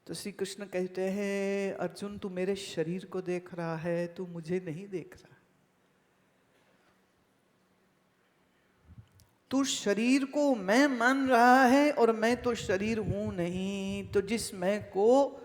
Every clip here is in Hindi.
तो श्री कृष्ण कहते हैं, अर्जुन तू मेरे शरीर को देख रहा है, तू मुझे नहीं देख रहा। तू शरीर को मैं मान रहा है और मैं तो शरीर हूं नहीं। तो जिस मैं को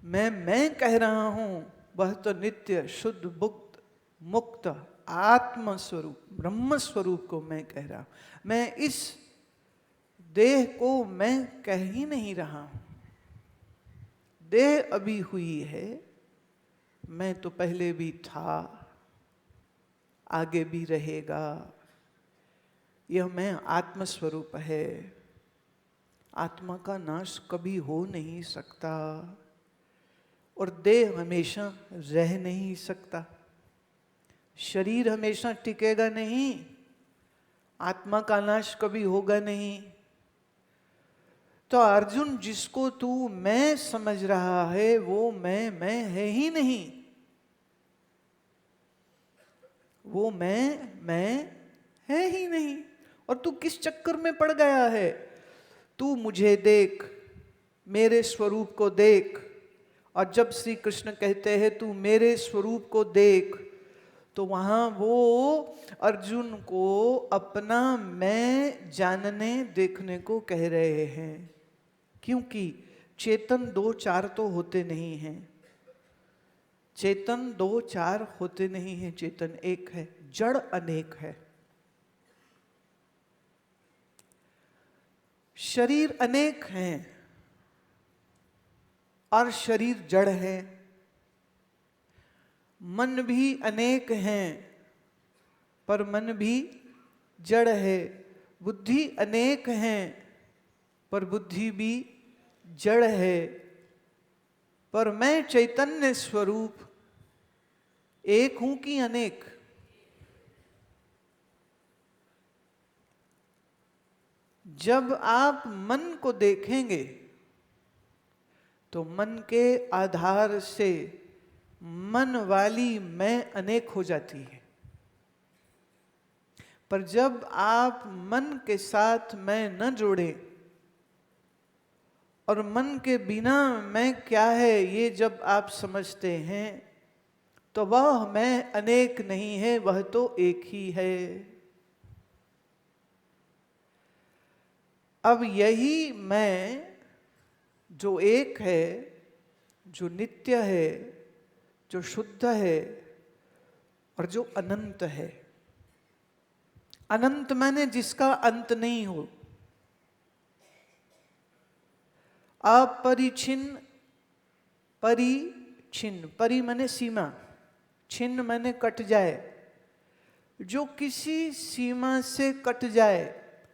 मैं कह रहा हूं, वह तो नित्य शुद्ध बुद्ध मुक्त आत्म स्वरूप ब्रह्म स्वरूप को मैं कह रहा हूं। मैं इस देह को मैं कह ही नहीं रहा हूं। देह अभी हुई है, मैं तो पहले भी था, आगे भी रहेगा। यह मैं आत्म स्वरूप है। आत्मा का नाश कभी हो नहीं सकता और देह हमेशा रह नहीं सकता। शरीर हमेशा टिकेगा नहीं, आत्मा का नाश कभी होगा नहीं। तो अर्जुन, जिसको तू मैं समझ रहा है वो मैं है ही नहीं। वो मैं है ही नहीं। और तू किस चक्कर में पड़ गया है? तू मुझे देख, मेरे स्वरूप को देख। और जब श्री कृष्ण कहते हैं तू मेरे स्वरूप को देख, तो वहां वो अर्जुन को अपना मैं जानने देखने को कह रहे हैं। क्योंकि चेतन दो चार तो होते नहीं हैं। चेतन दो चार होते नहीं हैं, चेतन एक है, जड़ अनेक है। शरीर अनेक हैं और शरीर जड़ है। मन भी अनेक हैं पर मन भी जड़ है। बुद्धि अनेक हैं पर बुद्धि भी जड़ है। पर मैं चैतन्य स्वरूप एक हूं कि अनेक? जब आप मन को देखेंगे तो मन के आधार से मन वाली मैं अनेक हो जाती है। पर जब आप मन के साथ मैं न जोड़ें और मन के बिना मैं क्या है ये जब आप समझते हैं, तो वह मैं अनेक नहीं है, वह तो एक ही है। अब यही मैं जो एक है, जो नित्य है, जो शुद्ध है और जो अनंत है। अनंत माने जिसका अंत नहीं हो। अपरिछिन्न, परिछिन्न, परि माने सीमा, छिन्न माने कट जाए। जो किसी सीमा से कट जाए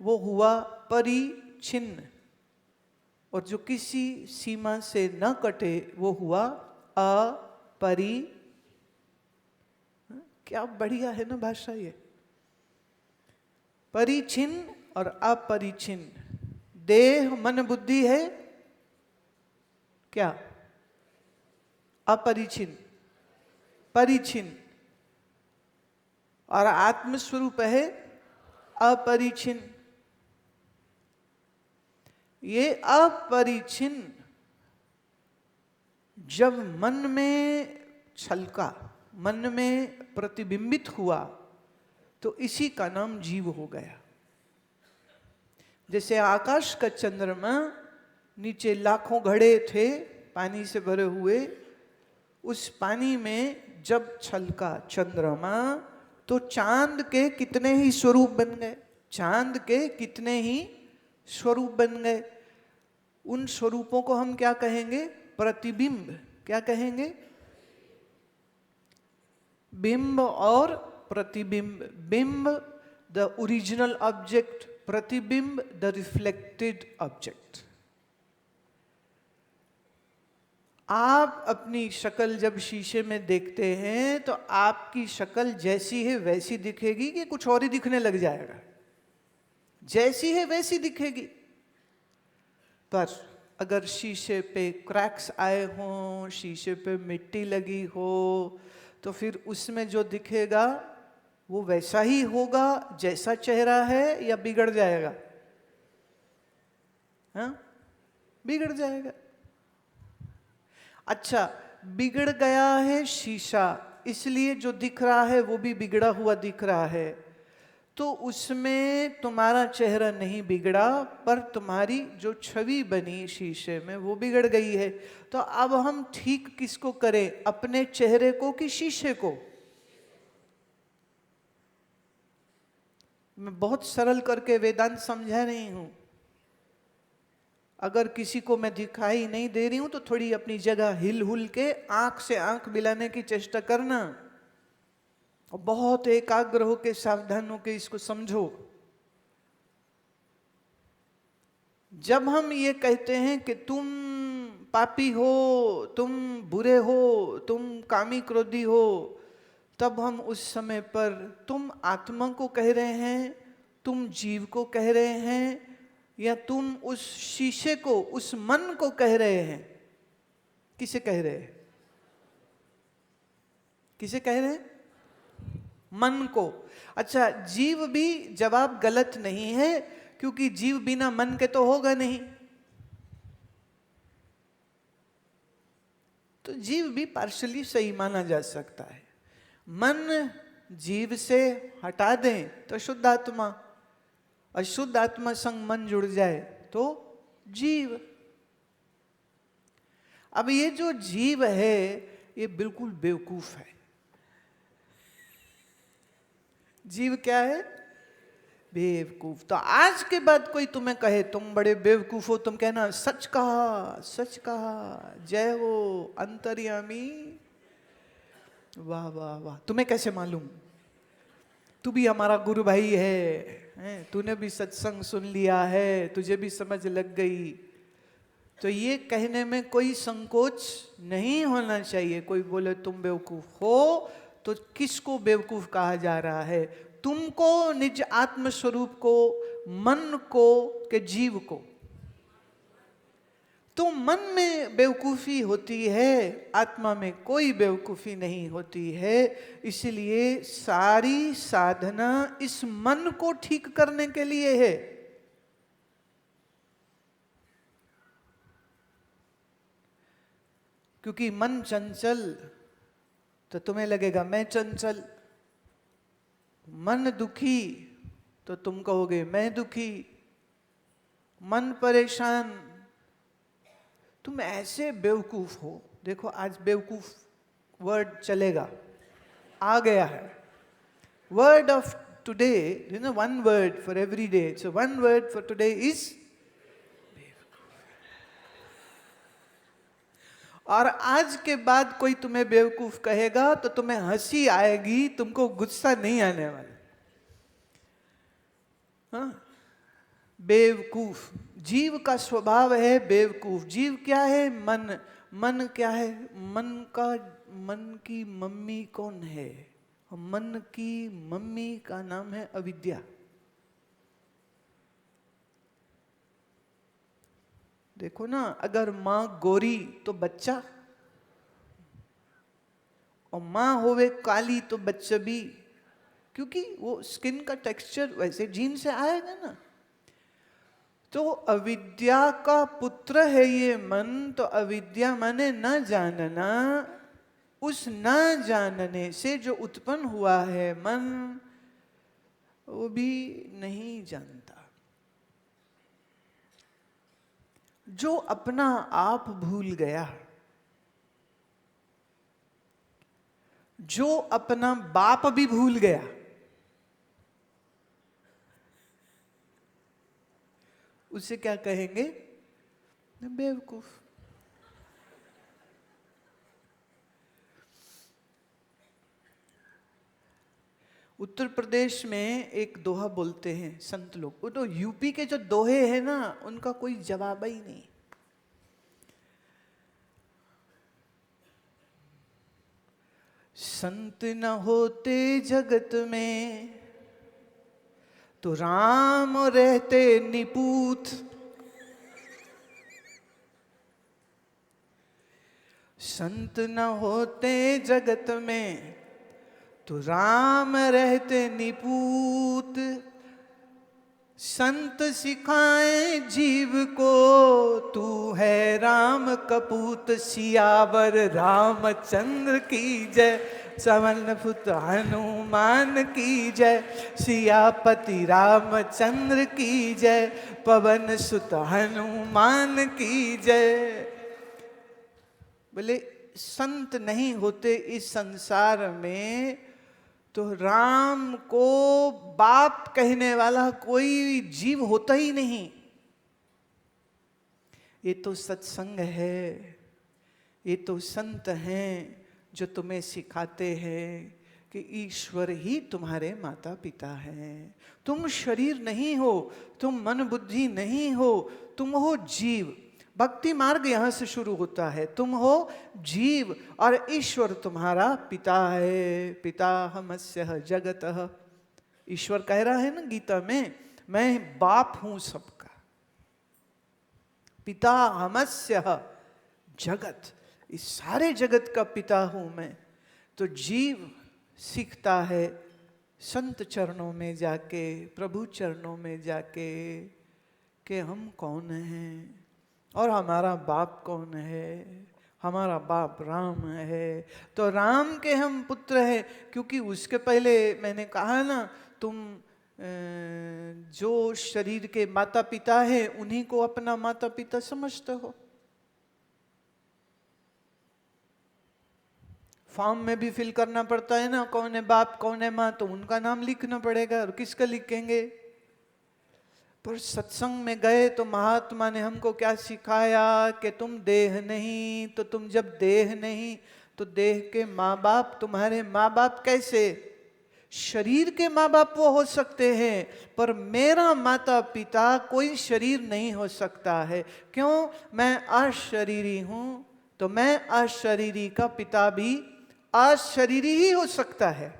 वो हुआ परिछिन्न, और जो किसी सीमा से न कटे वो हुआ अपरि। क्या बढ़िया है ना भाषा ये। परिछिन्न और अपरिछिन्न। देह मन बुद्धि है क्या? अपरिछिन्न, परिछिन्न। और आत्मस्वरूप है अपरिछिन्न। ये अपरिछिन्न जब मन में छलका, मन में प्रतिबिंबित हुआ, तो इसी का नाम जीव हो गया। जैसे आकाश का चंद्रमा, नीचे लाखों घड़े थे पानी से भरे हुए, उस पानी में जब छलका चंद्रमा तो चांद के कितने ही स्वरूप बन गए। चांद के कितने ही स्वरूप बन गए। उन स्वरूपों को हम क्या कहेंगे? प्रतिबिंब। क्या कहेंगे? बिंब और प्रतिबिंब। बिंब द ओरिजिनल ऑब्जेक्ट, प्रतिबिंब द रिफ्लेक्टेड ऑब्जेक्ट। आप अपनी शक्ल जब शीशे में देखते हैं तो आपकी शक्ल जैसी है वैसी दिखेगी कि कुछ और ही दिखने लग जाएगा? जैसी है वैसी दिखेगी। पर अगर शीशे पे क्रैक्स आए हों, शीशे पे मिट्टी लगी हो, तो फिर उसमें जो दिखेगा वो वैसा ही होगा जैसा चेहरा है, या बिगड़ जाएगा? हाँ, बिगड़ जाएगा। अच्छा, बिगड़ गया है शीशा, इसलिए जो दिख रहा है वो भी बिगड़ा हुआ दिख रहा है। तो उसमें तुम्हारा चेहरा नहीं बिगड़ा, पर तुम्हारी जो छवि बनी शीशे में वो बिगड़ गई है। तो अब हम ठीक किसको करें, अपने चेहरे को कि शीशे को? मैं बहुत सरल करके वेदांत समझा नहीं हूं। अगर किसी को मैं दिखाई नहीं दे रही हूं तो थोड़ी अपनी जगह हिल हुल के आंख से आंख मिलाने की चेष्टा करना, और बहुत एकाग्र होके सावधान होके इसको समझो। जब हम ये कहते हैं कि तुम पापी हो, तुम बुरे हो, तुम कामी क्रोधी हो, तब हम उस समय पर तुम आत्मा को कह रहे हैं, तुम जीव को कह रहे हैं, या तुम उस शीशे को, उस मन को कह रहे हैं? किसे कह रहे हैं? किसे कह रहे हैं? मन को। अच्छा, जीव भी जवाब गलत नहीं है, क्योंकि जीव बिना मन के तो होगा नहीं। तो जीव भी पार्शली सही माना जा सकता है। मन जीव से हटा दें तो शुद्ध आत्मा, अशुद्ध आत्मा संग मन जुड़ जाए तो जीव। अब ये जो जीव है ये बिल्कुल बेवकूफ है। जीव क्या है? बेवकूफ। तो आज के बाद कोई तुम्हें कहे तुम बड़े बेवकूफ हो, तुम कहना सच कहा, सच कहा, जय हो अंतर्यामी। वाह वाह वाह, तुम्हें कैसे मालूम? तू भी हमारा गुरु भाई है, तूने भी सत्संग सुन लिया है, तुझे भी समझ लग गई। तो ये कहने में कोई संकोच नहीं होना चाहिए। कोई बोले तुम बेवकूफ हो, तो किसको बेवकूफ कहा जा रहा है? तुमको, निज आत्म स्वरूप को, मन को, के जीव को? तो मन में बेवकूफी होती है, आत्मा में कोई बेवकूफी नहीं होती है। इसलिए सारी साधना इस मन को ठीक करने के लिए है। क्योंकि मन चंचल, तो तुम्हें लगेगा मैं चंचल। मन दुखी तो तुम कहोगे मैं दुखी। मन परेशान, तुम ऐसे बेवकूफ हो। देखो आज बेवकूफ वर्ड चलेगा, आ गया है। Word of today, you know, one word for every day. So one word for today is बेवकूफ। और आज के बाद कोई तुम्हें बेवकूफ कहेगा तो तुम्हें हंसी आएगी, तुमको गुस्सा नहीं आने वाला। हाँ, बेवकूफ जीव का स्वभाव है। बेवकूफ जीव क्या है? मन। मन क्या है? मन की मम्मी कौन है? मन की मम्मी का नाम है अविद्या। देखो ना, अगर माँ गोरी तो बच्चा, और माँ होवे काली तो बच्चा भी, क्योंकि वो स्किन का टेक्सचर वैसे जीन से आएगा ना। तो अविद्या का पुत्र है ये मन। तो अविद्या माने न जानना, उस न जानने से जो उत्पन्न हुआ है मन, वो भी नहीं जानता। जो अपना आप भूल गया, जो अपना बाप भी भूल गया, उसे क्या कहेंगे? बेवकूफ। उत्तर प्रदेश में एक दोहा बोलते हैं संत लोग। वो तो यूपी के जो दोहे हैं ना, उनका कोई जवाब ही नहीं। संत न होते जगत में तो राम रहते निपूत। संत न होते जगत में तो राम रहते निपूत। संत सिखाए जीव को, तू है राम कपूत सियावर रामचंद्र की जय, सवन पुत्र हनुमान की जय, सियापति रामचंद्र की जय, पवन सुत हनुमान की जय। बोले संत नहीं होते इस संसार में तो राम को बाप कहने वाला कोई जीव होता ही नहीं। ये तो सत्संग है, ये तो संत हैं जो तुम्हें सिखाते हैं कि ईश्वर ही तुम्हारे माता पिता हैं। तुम शरीर नहीं हो, तुम मन बुद्धि नहीं हो, तुम हो जीव। भक्ति मार्ग यहां से शुरू होता है। तुम हो जीव और ईश्वर तुम्हारा पिता है। पिता हमस्य जगतः, ईश्वर कह रहा है ना गीता में, मैं बाप हूं सबका। पिता हमस्य जगत, इस सारे जगत का पिता हूं मैं। तो जीव सीखता है संत चरणों में जाके, प्रभु चरणों में जाके कि हम कौन हैं और हमारा बाप कौन है। हमारा बाप राम है, तो राम के हम पुत्र हैं। क्योंकि उसके पहले मैंने कहा ना, तुम जो शरीर के माता पिता हैं उन्हीं को अपना माता पिता समझते हो। फॉर्म में भी फिल करना पड़ता है ना, कौन है बाप कौन है माँ, तो उनका नाम लिखना पड़ेगा। और किसका लिखेंगे? पर सत्संग में गए तो महात्मा ने हमको क्या सिखाया कि तुम देह नहीं, तो तुम जब देह नहीं तो देह के माँ बाप तुम्हारे माँ बाप कैसे? शरीर के माँ बाप वो हो सकते हैं, पर मेरा माता पिता कोई शरीर नहीं हो सकता है। क्यों? मैं अशरीरी हूं, तो मैं अशरीरी का पिता भी अशरीरी ही हो सकता है।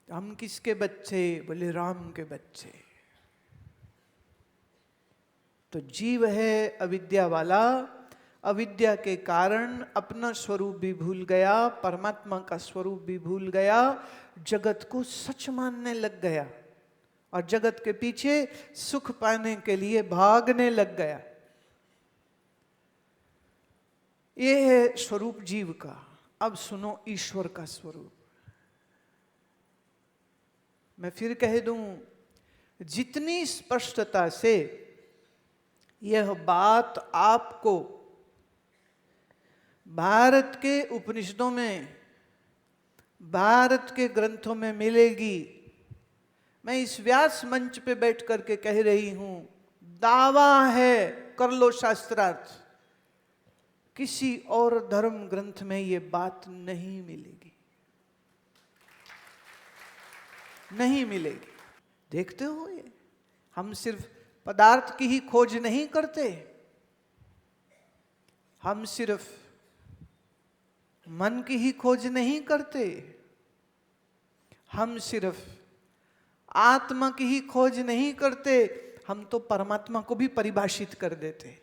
हम किसके बच्चे? बोले राम के बच्चे। तो जीव है अविद्या वाला, अविद्या के कारण अपना स्वरूप भी भूल गया, परमात्मा का स्वरूप भी भूल गया, जगत को सच मानने लग गया और जगत के पीछे सुख पाने के लिए भागने लग गया। ये है स्वरूप जीव का। अब सुनो ईश्वर का स्वरूप। मैं फिर कह दूं, जितनी स्पष्टता से यह बात आपको भारत के उपनिषदों में, भारत के ग्रंथों में मिलेगी, मैं इस व्यास मंच पे बैठ करके कह रही हूं, दावा है, कर लो शास्त्रार्थ, किसी और धर्म ग्रंथ में ये बात नहीं मिलेगी, नहीं मिलेगी। देखते हो, ये हम सिर्फ पदार्थ की ही खोज नहीं करते, हम सिर्फ मन की ही खोज नहीं करते, हम सिर्फ आत्मा की ही खोज नहीं करते, हम तो परमात्मा को भी परिभाषित कर देते।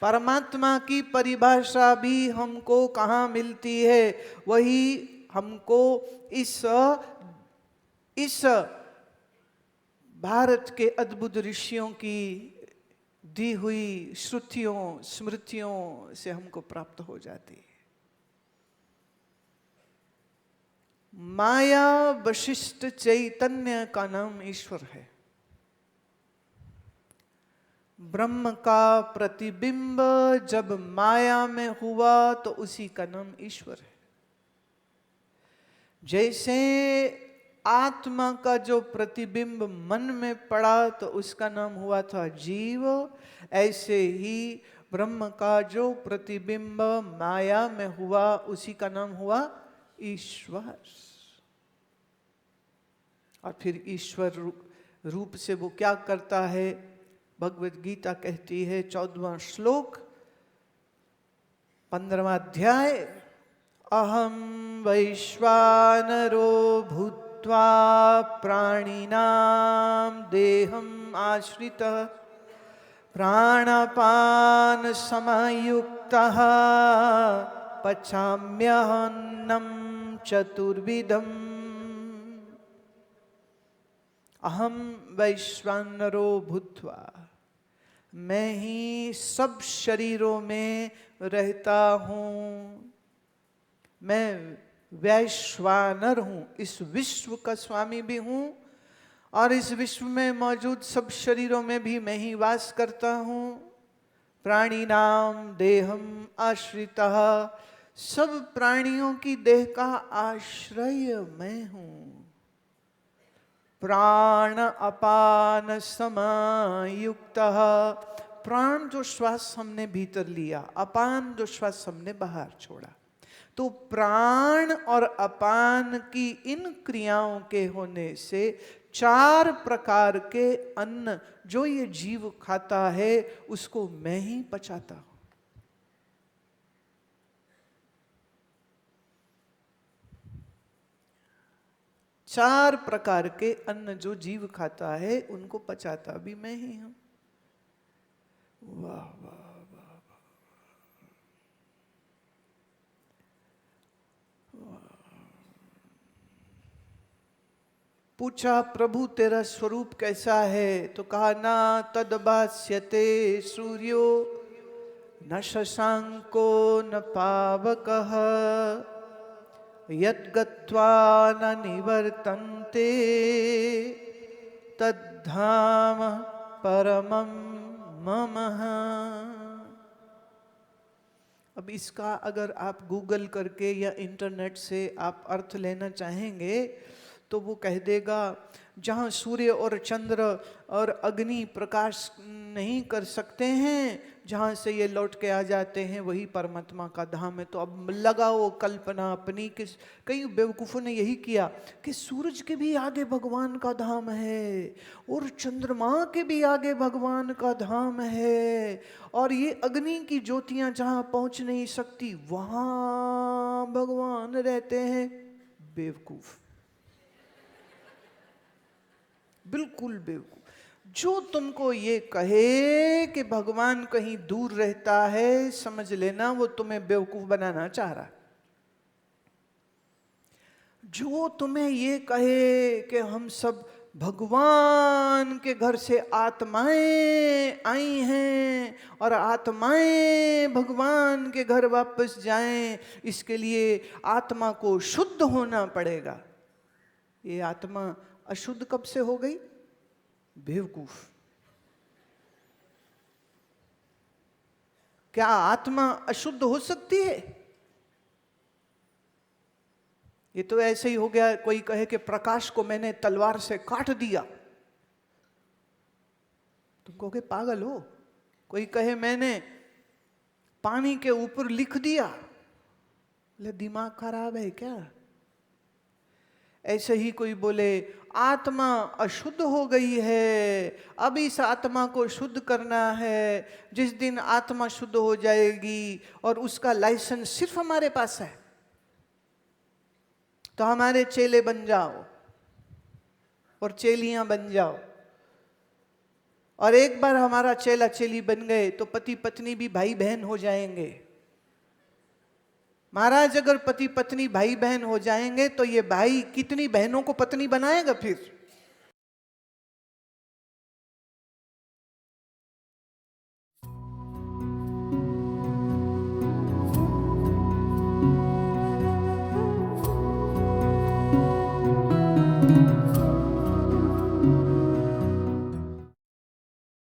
परमात्मा की परिभाषा भी हमको कहाँ मिलती है? वही हमको इस भारत के अद्भुत ऋषियों की दी हुई श्रुतियों स्मृतियों से हमको प्राप्त हो जाती है। माया वशिष्ठ चैतन्य का नाम ईश्वर है। ब्रह्म का प्रतिबिंब जब माया में हुआ तो उसी का नाम ईश्वर है। जैसे आत्मा का जो प्रतिबिंब मन में पड़ा तो उसका नाम हुआ था जीव, ऐसे ही ब्रह्म का जो प्रतिबिंब माया में हुआ उसी का नाम हुआ ईश्वर। और फिर ईश्वर रूप से वो क्या करता है? भगवद गीता कहती है 14वां श्लोक 15वां अध्याय, अहम वैश्वानरो भूत्वा प्राणिनां देहम आश्रितः प्राणापान समायुक्तः पचाम्यहन्नं चतुर्विधम्। अहम वैश्वानरो भूत्वा, मैं ही सब शरीरों में रहता हूँ। मैं वैश्वानर हूँ, इस विश्व का स्वामी भी हूँ और इस विश्व में मौजूद सब शरीरों में भी मैं ही वास करता हूँ। प्राणिनाम देहम आश्रितः, सब प्राणियों की देह का आश्रय मैं हूँ। प्राण अपान समायुक्तः, प्राण जो श्वास हमने भीतर लिया, अपान जो श्वास हमने बाहर छोड़ा, तो प्राण और अपान की इन क्रियाओं के होने से 4 प्रकार के अन्न जो ये जीव खाता है उसको मैं ही पचाता हूं। चार प्रकार के अन्न जो जीव खाता है उनको पचाता भी मैं ही हूं। वाह वाह वाह वाह। पूछा प्रभु तेरा स्वरूप कैसा है, तो कहा ना तदभास्यते सूर्यो न शशांको न पावकः यद्गत्वा न निवर्तन्ते तद्धाम परमं मम। अब इसका अगर आप गूगल करके या इंटरनेट से आप अर्थ लेना चाहेंगे तो वो कह देगा जहाँ सूर्य और चंद्र और अग्नि प्रकाश नहीं कर सकते हैं, जहाँ से ये लौट के आ जाते हैं वही परमात्मा का धाम है। तो अब लगाओ कल्पना अपनी, किस कई बेवकूफ़ों ने यही किया कि सूरज के भी आगे भगवान का धाम है और चंद्रमा के भी आगे भगवान का धाम है और ये अग्नि की ज्योतियाँ जहाँ पहुँच नहीं सकती वहाँ भगवान रहते हैं। बेवकूफ़, बिल्कुल बेवकूफ। जो तुमको ये कहे कि भगवान कहीं दूर रहता है, समझ लेना वो तुम्हें बेवकूफ बनाना चाह रहा। जो तुम्हें ये कहे कि हम सब भगवान के घर से आत्माएं आई हैं और आत्माएं भगवान के घर वापस जाएं, इसके लिए आत्मा को शुद्ध होना पड़ेगा। ये आत्मा अशुद्ध कब से हो गई? बेवकूफ। क्या आत्मा अशुद्ध हो सकती है? ये तो ऐसे ही हो गया, कोई कहे कि प्रकाश को मैंने तलवार से काट दिया, तुम कहोगे पागल हो। कोई कहे मैंने पानी के ऊपर लिख दिया, ले दिमाग खराब है क्या? ऐसे ही कोई बोले आत्मा अशुद्ध हो गई है, अब इस आत्मा को शुद्ध करना है, जिस दिन आत्मा शुद्ध हो जाएगी और उसका लाइसेंस सिर्फ हमारे पास है तो हमारे चेले बन जाओ और चेलियां बन जाओ। और एक बार हमारा चेला चेली बन गए तो पति पत्नी भी भाई बहन हो जाएंगे। महाराज अगर पति पत्नी भाई बहन हो जाएंगे तो ये भाई कितनी बहनों को पत्नी बनाएगा फिर?